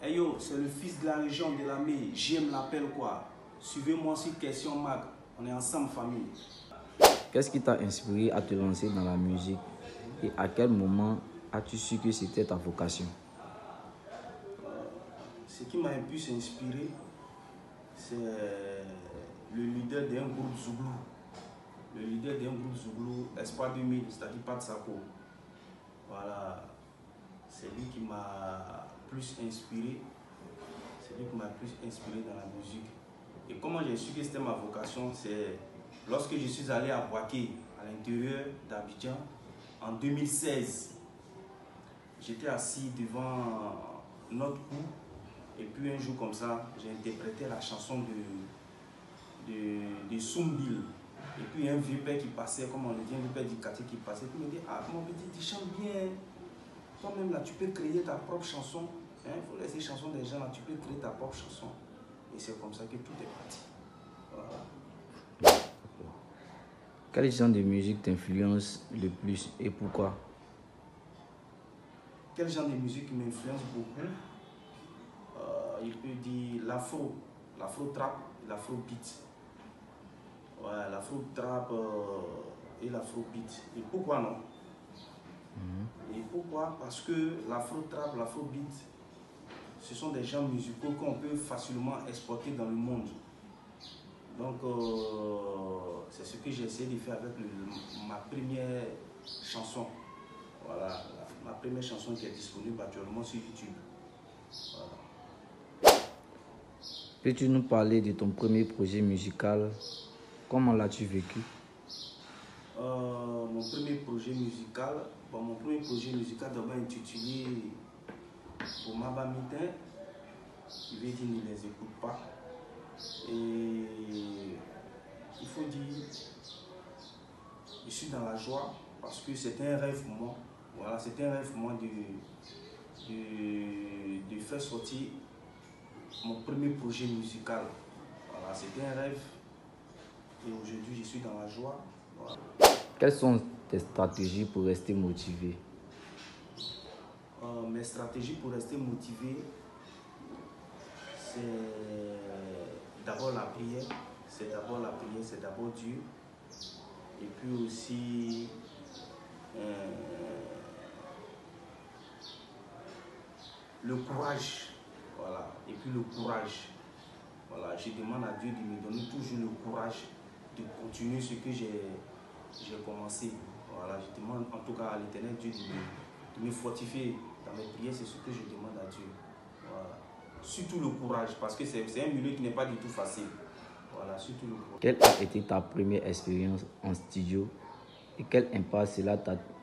Hey yo, c'est le fils de la région de la Mai. J'aime l'appel quoi. Suivez-moi sur Question Mag. On est ensemble, famille. Qu'est-ce qui t'a inspiré à te lancer dans la musique et à quel moment as-tu su que c'était ta vocation? Ce qui m'a un peu inspiré, c'est le leader d'un groupe Zouglou. Le leader d'un groupe Zouglou, Espoir 2000, c'est-à-dire Pat Sako. Voilà. C'est lui qui m'a plus inspiré. C'est lui qui m'a plus inspiré dans la musique. Et comment j'ai su que c'était ma vocation, c'est lorsque je suis allé à Boaké, à l'intérieur d'Abidjan, en 2016. J'étais assis devant notre cour et puis un jour comme ça, j'ai interprété la chanson de Soumbil. Et puis un vieux père qui passait, comme on le dit, un vieux père du quartier qui passait, puis il me dit, ah mon petit, tu chantes bien. Toi-même là, tu peux créer ta propre chanson. Il faut laisser les chansons des gens là, tu peux créer ta propre chanson. Et c'est comme ça que tout est parti. Voilà. Quel genre de musique t'influence le plus et pourquoi? Quel genre de musique m'influence beaucoup? Il peut dire l'afro trap et l'afro beat. Ouais, l'afro trap et l'afro beat. Et pourquoi non? Et pourquoi? Parce que l'afro trap, l'afro beat, ce sont des genres musicaux qu'on peut facilement exporter dans le monde. Donc, c'est ce que j'ai essayé de faire avec ma première chanson. Voilà, ma première chanson qui est disponible actuellement sur YouTube. Voilà. Peux-tu nous parler de ton premier projet musical? Comment l'as-tu vécu? Mon premier projet musical, d'abord intitulé Pour Mabamitin, qui veut dire ne les écoute pas. Et il faut dire, je suis dans la joie parce que c'était un rêve pour moi. Voilà, c'était un rêve pour moi de faire sortir mon premier projet musical. Voilà, c'était un rêve et aujourd'hui je suis dans la joie. Voilà. Quelles sont tes stratégies pour rester motivé? Mes stratégies pour rester motivé, c'est d'abord la prière. C'est d'abord Dieu. Et puis aussi le courage. Voilà. Et puis le courage. Voilà. Je demande à Dieu de me donner toujours le courage de continuer ce que j'ai commencé. Voilà. Je demande en tout cas à l'Éternel Dieu de me fortifier dans mes prières. C'est ce que je demande à Dieu. Voilà. Surtout le courage, parce que c'est un milieu qui n'est pas du tout facile. Voilà, surtout le courage. Quelle a été ta première expérience en studio et quel impact cela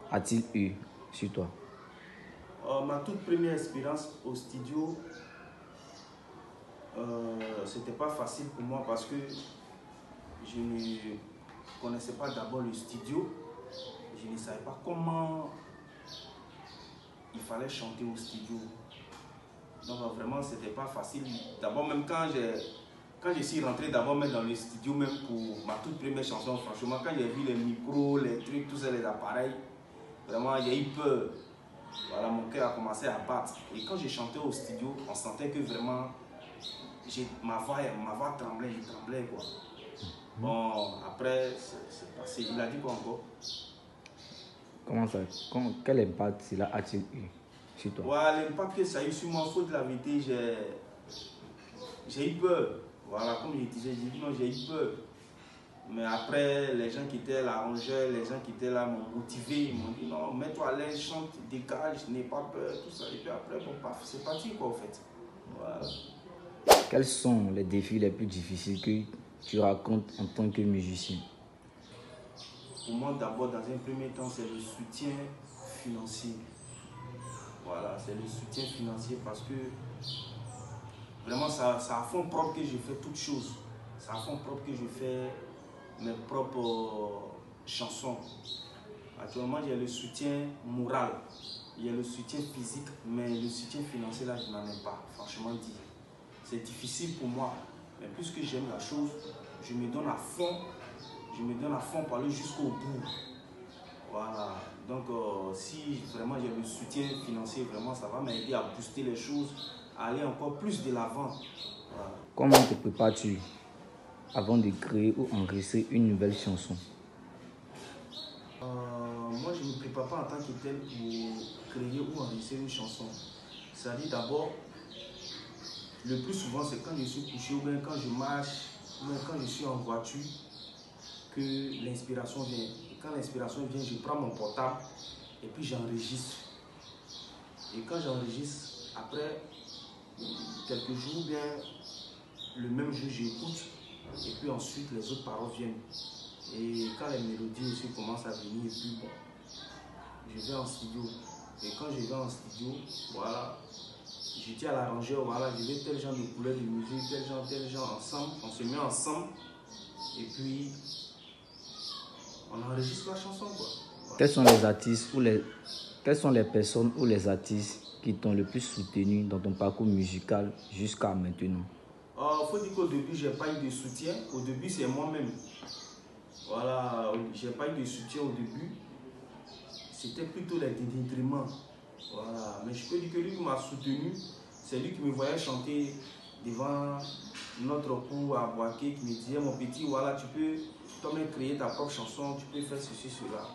a-t-il eu sur toi? Ma toute première expérience au studio, c'était pas facile pour moi parce que je ne connaissais pas d'abord le studio. Je ne savais pas comment il fallait chanter au studio. Donc vraiment, c'était pas facile. D'abord, même quand je suis rentré d'abord même dans le studio, même pour ma toute première chanson, franchement, quand j'ai vu les micros, les trucs, tous les appareils, vraiment, j'ai eu peur. Voilà, mon cœur a commencé à battre. Et quand j'ai chanté au studio, on sentait que vraiment, ma voix tremblait, je tremblais quoi. Bon, après, c'est passé. Il a dit quoi encore? Quel impact cela a-t-il eu sur toi? Ouais, l'impact que ça a eu sur moi, faute de la vérité, j'ai eu peur. Voilà, comme je disais, j'ai dit non, j'ai eu peur. Mais après, les gens qui étaient là, les gens qui étaient là m'ont motivé, ils m'ont dit non, mets-toi à l'aise, chante, dégage, n'aie pas peur, tout ça. Et puis après, bon, c'est parti quoi, en fait. Voilà. Quels sont les défis les plus difficiles que tu racontes en tant que musicien? Pour moi, d'abord, dans un premier temps, c'est le soutien financier. Voilà, c'est le soutien financier parce que vraiment, c'est à fond propre que je fais toutes choses. C'est à fond propre que je fais mes propres chansons. Actuellement, j'ai le soutien moral, il y a le soutien physique, mais le soutien financier, là, je n'en ai pas, franchement dit. C'est difficile pour moi, mais puisque j'aime la chose, je me donne à fond pour aller jusqu'au bout. Voilà, donc si vraiment j'ai le soutien financier, vraiment ça va m'aider à booster les choses, aller encore plus de l'avant. Voilà. Comment te prépares-tu avant de créer ou enregistrer une nouvelle chanson? Moi, je ne me prépare pas en tant que tel pour créer ou enregistrer une chanson. C'est-à-dire d'abord, le plus souvent, c'est quand je suis couché ou bien quand je marche ou bien quand je suis en voiture que l'inspiration vient. Et quand l'inspiration vient, je prends mon portable et puis j'enregistre. Et quand j'enregistre, après quelques jours, bien le même jour, j'écoute et puis ensuite les autres paroles viennent. Et quand les mélodies aussi commencent à venir, et puis bon, je vais en studio. Et quand je vais en studio, voilà, je dis à l'arrangeur, voilà, je veux tel genre de couleur de musique, tel genre ensemble. On se met ensemble et puis on enregistre la chanson, quoi. Voilà. Quels sont les artistes ou quelles sont les personnes ou les artistes qui t'ont le plus soutenu dans ton parcours musical jusqu'à maintenant? Il faut dire qu'au début, je n'ai pas eu de soutien. Au début, c'est moi-même. Voilà, j'ai pas eu de soutien au début. C'était plutôt les dénigrements. Voilà, mais je peux dire que lui qui m'a soutenu, c'est lui qui me voyait chanter devant notre cour à Boaké, qui me disait, mon petit, voilà, tu peux toi-même créer ta propre chanson, tu peux faire ceci, cela.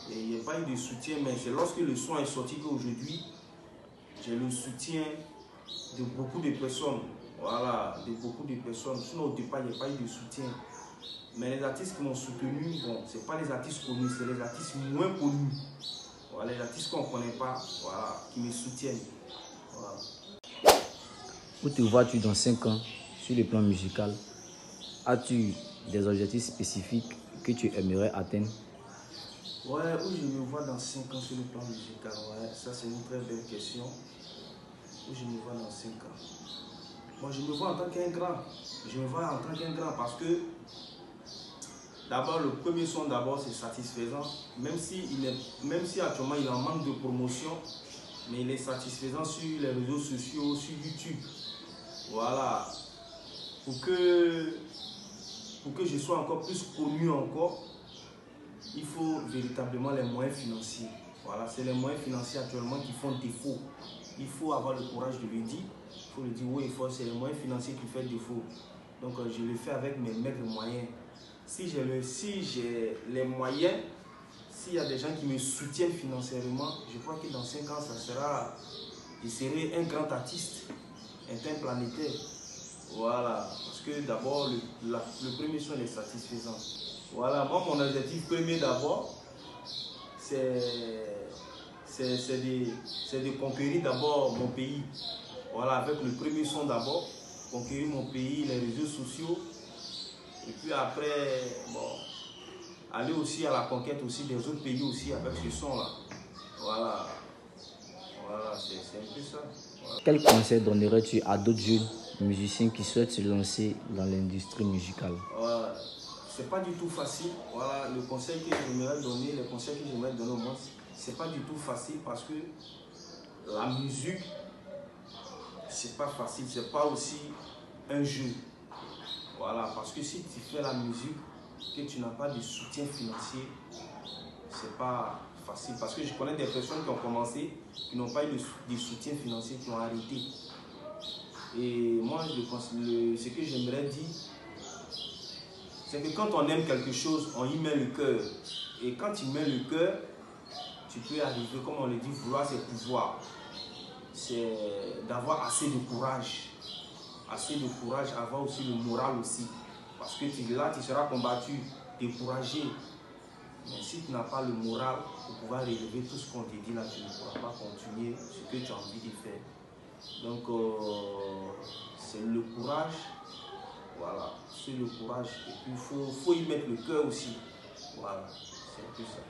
Et il n'y a pas eu de soutien, mais c'est lorsque le son est sorti qu'aujourd'hui, j'ai le soutien de beaucoup de personnes. Voilà, de beaucoup de personnes. Sinon, au départ, il n'y a pas eu de soutien. Mais les artistes qui m'ont soutenu, bon, ce n'est pas les artistes connus, c'est les artistes moins connus. Voilà, les artistes qu'on ne connaît pas, voilà, qui me soutiennent. Voilà. Où te vois-tu dans 5 ans sur le plan musical? As-tu des objectifs spécifiques que tu aimerais atteindre? Ouais, où je me vois dans 5 ans sur le plan musical? Ouais, ça c'est une très belle question. Où je me vois dans 5 ans? Moi, je me vois en tant qu'un grand. Je me vois en tant qu'un grand parce que d'abord, le premier son, d'abord, c'est satisfaisant. Même si actuellement il en manque de promotion, mais il est satisfaisant sur les réseaux sociaux, sur YouTube. Voilà. Pour que je sois encore plus connu encore, il faut véritablement les moyens financiers. Voilà, c'est les moyens financiers actuellement qui font défaut. Il faut avoir le courage de le dire. Il faut le dire, oui, c'est les moyens financiers qui font défaut. Donc, je le fais avec mes maigres moyens. Si j'ai les moyens, s'il y a des gens qui me soutiennent financièrement, je crois que dans 5 ans, je serai un grand artiste, interplanétaire. Voilà, parce que d'abord, le premier son est satisfaisant. Voilà, moi, mon objectif premier d'abord, c'est de conquérir d'abord mon pays. Voilà, avec le premier son d'abord, conquérir mon pays, les réseaux sociaux. Et puis après, bon, aller aussi à la conquête aussi des autres pays aussi avec ce son-là. Voilà, voilà, c'est un peu ça. Voilà. Quel conseil donnerais-tu à d'autres jeunes musiciens qui souhaitent se lancer dans l'industrie musicale? C'est pas du tout facile. Voilà, le conseil que j'aimerais donner, les conseils que j'aimerais donner au moins, c'est pas du tout facile parce que la musique, c'est pas facile, c'est pas aussi un jeu. Voilà, parce que si tu fais la musique, que tu n'as pas de soutien financier, c'est pas facile. Parce que je connais des personnes qui ont commencé, qui n'ont pas eu de soutien financier, qui ont arrêté. Et moi, ce que j'aimerais dire, c'est que quand on aime quelque chose, on y met le cœur. Et quand tu mets le cœur, tu peux arriver, comme on le dit, vouloir c'est pouvoir. C'est d'avoir assez de courage. Assez de courage, avoir aussi le moral aussi. Parce que là, tu seras combattu, découragé. Mais si tu n'as pas le moral pour pouvoir relever tout ce qu'on te dit là, tu ne pourras pas continuer ce que tu as envie de faire. Donc, c'est le courage. Voilà, c'est le courage. Et puis, il faut y mettre le cœur aussi. Voilà, c'est un peu ça.